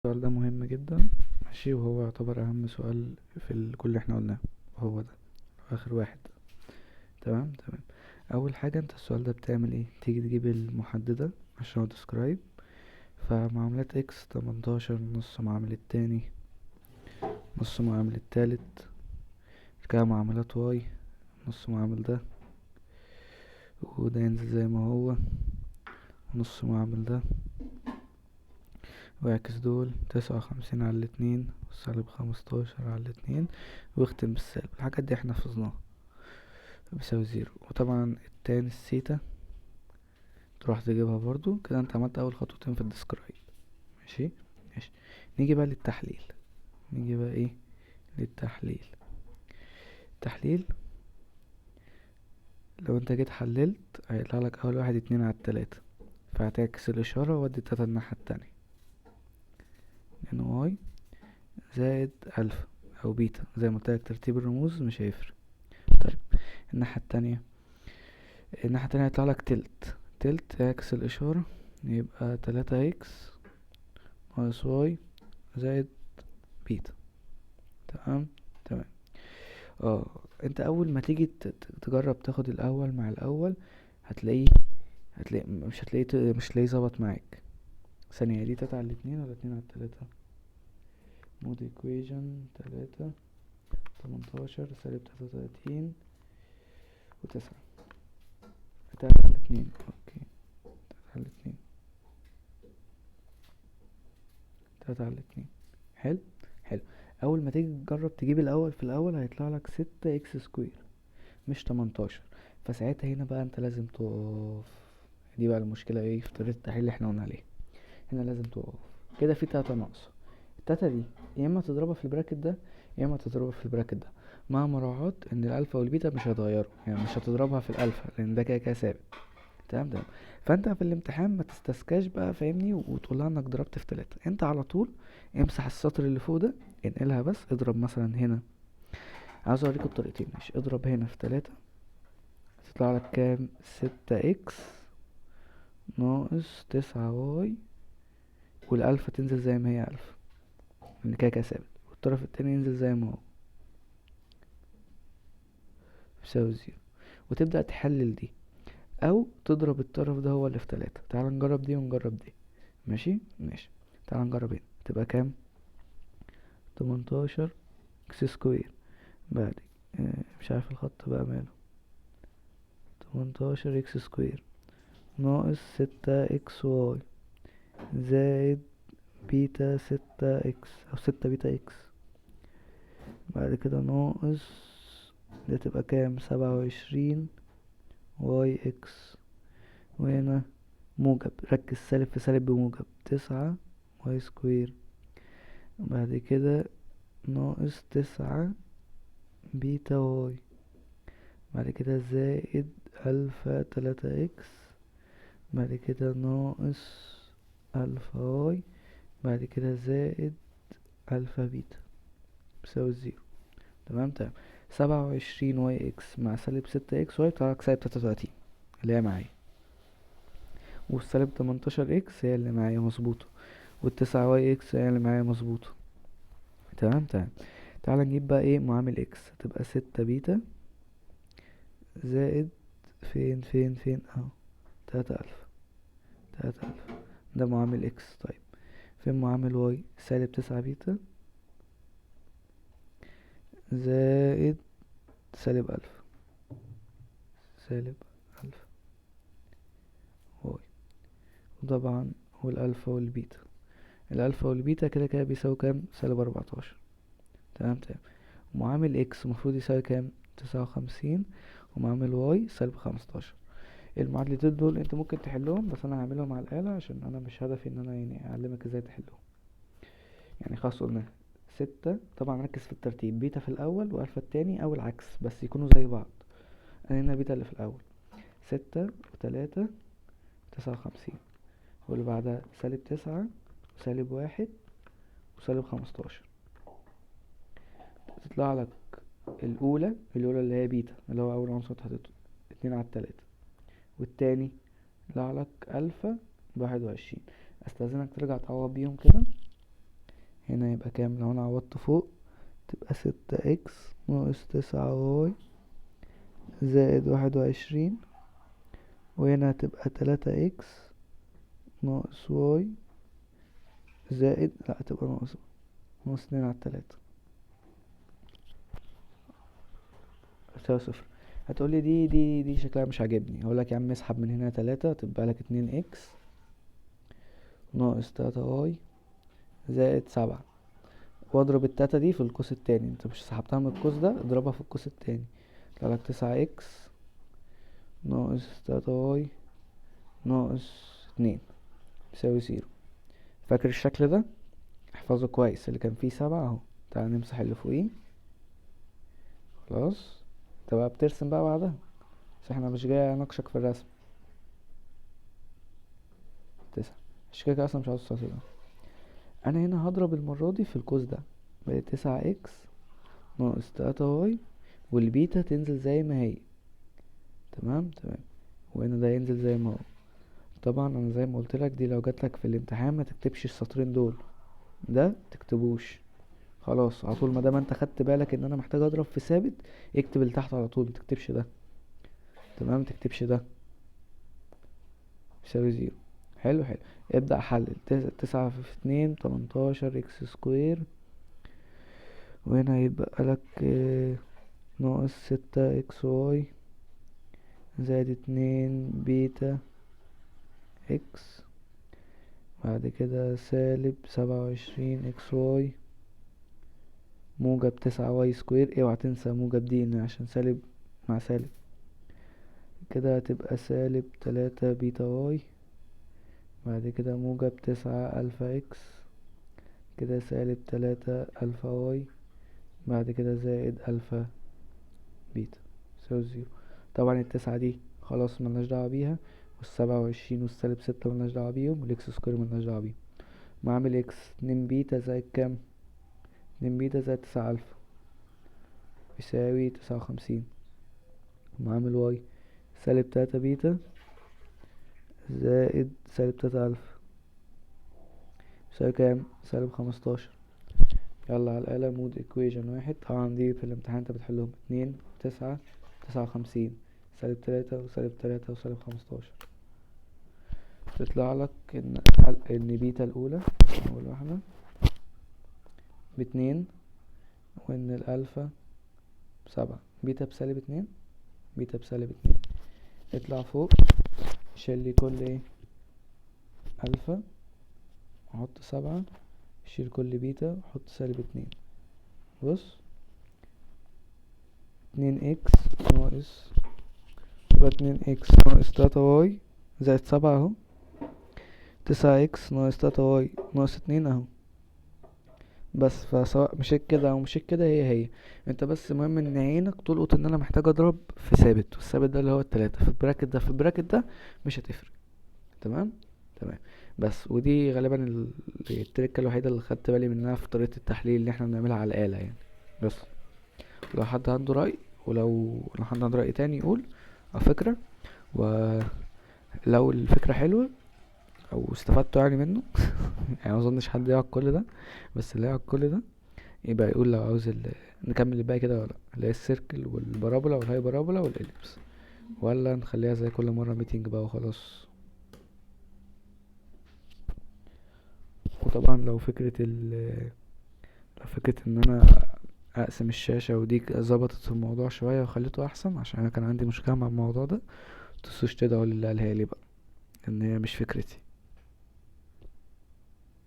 السؤال ده مهم جدا. ماشي، وهو يعتبر اهم سؤال في كل اللي احنا قلناه. هو ده اخر واحد. تمام. اول حاجة، انت السؤال ده بتعمل ايه؟ تيجي تجيب المحددة عشان هو describe. فمعاملات اكس 18 نص معامل التاني، نص معامل التالت. كده معاملات واي نص معامل ده، وده ينزل زي ما هو، نص معامل ده، واعكس دول 59 على الاتنين سالب 15 على الاتنين، واختم بالسالب. الحاجات دي احنا حفظناها بيساوي زيرو. وطبعا التان الثيتا تروح تجيبها برضو كده. انت عملت اول خطوتين في الديسكرايب. ماشي. ماشي. نيجي بقى للتحليل. نيجي بقى ايه للتحليل. التحليل، لو انت جيت حللت هيطلع لك اول واحد 2 على التلاتة، فهتعكس الاشارة وودي التلاتة الناحية التانية. ان واي زائد الفا او بيتا، زي ما قلتلك ترتيب الرموز مش هيفرق. طيب الناحية التانية، الناحية التانية هيطلع لك تلت اعكس الاشارة، يبقى 3 اكس ناقص واي زائد بيتا. تمام. اه انت اول ما تيجي تجرب تاخد الاول مع الاول، هتلاقيه مش هتلاقيه ظبط معاك. ثانية، دي 3 على الاتنين ولا 2 على التلاتة؟ مود ايكويجن 3 18 سالب 33 و9. 3 على الاتنين، اوكي. 3 على الاتنين، 3 على الاتنين. حلو. حلو. اول ما تيجي تجرب تجيب الاول في الاول هيطلع لك 6 اكس سكوير مش 18. فساعتها هنا بقى انت لازم تقف. دي بقى المشكلة ايه في طريقة التحليل اللي احنا قلنا عليها. هنا لازم تقف كده في 3 ناقصة. التلاتة دي يا اما تضربها في البراكت ده يا اما تضربها في البراكت ده، مع مراعاة ان الالفا والبيتا مش هيتغيروا. يعني مش هتضربها في الالفا لان ده كده كده ثابت. تمام. فانت في الامتحان ما تستسكاش بقى، فاهمني، وتقول لها انك ضربت في 3. انت على طول امسح السطر اللي فوق ده، انقلها بس. اضرب مثلا هنا، عاوز اوريك الطريقتين. مش اضرب هنا في 3، تطلع لك كام؟ 6 اكس ناقص 9 واي، والالفا تنزل زي ما هي الفا لان كده كده ثابت، والطرف التاني ينزل زي ما هو بيساوي زيرو. وتبدأ تحلل دي، او تضرب الطرف ده هو اللي في 3. تعال نجرب دي ونجرب دي. ماشي. تعال نجرب هنا تبقى كام؟ 18 اكس سكوير بعد مش عارف الخط بقى ماله. 18 اكس سكوير ناقص 6 اكس واي زائد بيتا 6 اكس او 6 بيتا اكس. بعد كده ناقص، ده تبقى كام؟ 27 واي اكس. وهنا موجب، ركز سالب في سالب بموجب، 9 واي سكوير. بعد كده ناقص 9 بيتا واي. بعد كده زائد الفا 3 اكس. بعد كده ناقص الفا واي. بعد كده زائد الفا بيتا بيساوي 0. تمام. 27 واي اكس مع سالب 6 اكس واي بتاعك سالب 33 اللي هي معايا، والسالب 18 اكس هي اللي معايا مظبوطة، وال9 واي اكس هي اللي معايا مظبوطة. تمام. تعال نجيب بقى ايه معامل اكس. هتبقى 6 بيتا زائد فين اهو 3 الف. ده معامل اكس. طيب فين معامل واي؟ سالب 9 بيتا زائد سالب 1000. سالب 1000 واي. وطبعا والالفا والبيتا، الالفا والبيتا كده كده بيساوي كام؟ سالب 14. تمام. معامل اكس المفروض يساوي كام؟ 59. ومعامل واي سالب 15. المعادلتين دول انت ممكن تحلهم، بس انا هعملهم على الآلة عشان انا مش هدفي ان انا يعني اعلمك ازاي تحلهم. يعني خلاص قلنا 6. طبعا ركز في الترتيب، بيتا في الاول والفا التاني او العكس بس يكونوا زي بعض. انا هنا بيتا اللي في الاول 6 و3 59، واللي بعدها سالب 9 وسالب 1 وسالب 15. تطلع لك الأولى اللي هي بيتا اللي هو أول عنصر اتحطيته 2 على 3، والتاني يطلع لك ألفا ب21. استاذنك ترجع تعوض بيهم كده. هنا يبقى كام لو انا عوضت فوق؟ تبقى 6x ناقص 9y زائد 21. وهنا هتبقى 3x ناقص y زائد، لا هتبقى ناقص 2/3 تساوي 0. هتقولي دي شكلها مش عاجبني. هقولك يا عم اسحب من هنا 3 تبقى لك 2x ناقص 3y زائد 7، واضرب التلاتة دي في القوس التاني. انت مش سحبتها من القوس ده، اضربها في القوس التاني. يطلع لك 9x ناقص 3y ناقص 2 يساوي 0. فاكر الشكل ده؟ احفظه كويس، اللي كان فيه 7 اهو. تعال نمسح اللي فوقيه. خلاص انت بقى بترسم بقى بعدها، بس احنا مش جاي اناقشك في الرسم. 9 مش كده اصلا، مش عاوز السطر ده. انا هنا هضرب المرة دي في القوس ده، بقت 9x ناقص 3y، والبيتا تنزل زي ما هي. تمام. وهنا ده ينزل زي ما هو. طبعا انا زي ما قلت لك، دي لو جاتلك في الامتحان ما تكتبش السطرين دول، ده تكتبوش خلاص على طول. ما دام انت خدت بالك ان انا محتاج اضرب في ثابت، اكتب اللي تحت على طول، متكتبش ده. تمام، متكتبش ده. يساوي 0. حلو. ابدأ حلل. 9 في 2 18 اكس سكوير، وهنا هيبقى لك ناقص 6 اكس واي زائد 2 بيتا اكس، بعد كده سالب 27 اكس واي موجب 9 واي سكوير. اوعى تنسى موجب دي عشان سالب مع سالب. كده هتبقى سالب 3 بيتا واي، بعد كده موجب 9 الفا اكس، كده سالب 3 الفا واي، بعد كده زائد الفا بيتا يساوي 0. طبعا التسعة دي خلاص ملناش دعوة بيها، وال27 والسالب 6 ملناش دعوة بيهم، والاكس سكوير ملناش دعوة بيهم. معامل اكس 2 بيتا زائد كام؟ 2 بيتا زائد 9 الفا يساوي 59. معامل واي سالب 3 بيتا زائد سالب 3 الفا يساوي كام؟ سالب 15. يلا على الآلة مود equation 1. طبعا دي في الامتحان انت بتحلهم 2 9 59 سالب 3 وسالب 3 وسالب 15. تطلع لك ان بيتا الاولى اول واحدة ب2، وان الالفا ب7. بيتا بسالب 2، بيتا بسالب 2. اطلع فوق، شيل كل ايه الفا وحط 7، شيل كل بيتا وحط سالب 2. بص 2x ناقص، يبقى 2x ناقص 3y زائد 7 اهو، 9x ناقص 3y ناقص 2 اهو. بس فسواء مشيت كده او مشيت كده هي انت بس مهم ان عينك تلقط ان انا محتاج اضرب في ثابت، والثابت ده اللي هو ال3 في البراكت ده، في البراكت ده مش هتفرق. تمام. بس ودي غالبا التركه الوحيده اللي خدت بالي منها في طريقه التحليل اللي احنا بنعملها على الآلة يعني. بس لو حد عنده رأي، لو حد عنده رأي تاني يقول على فكرة، ولو الفكرة حلوة او استفدتوا يعني منه يعني ما اظنش حد يقعد كل ده، بس اللي يقعد كل ده يبقى يقول لو عاوز نكمل الباقي كده ولا لا، اللي هي السيركل والبارابولا والهاي بارابولا والإليبس، ولا نخليها زي كل مرة ميتنج بقى وخلاص. وطبعا لو فكرة ان انا اقسم الشاشة ودي ظبطت الموضوع شوية وخليته احسن، عشان انا كان عندي مشكلة مع الموضوع ده، متنسوش تدعوا للي قالها لي بقى، ان هي مش فكرتي.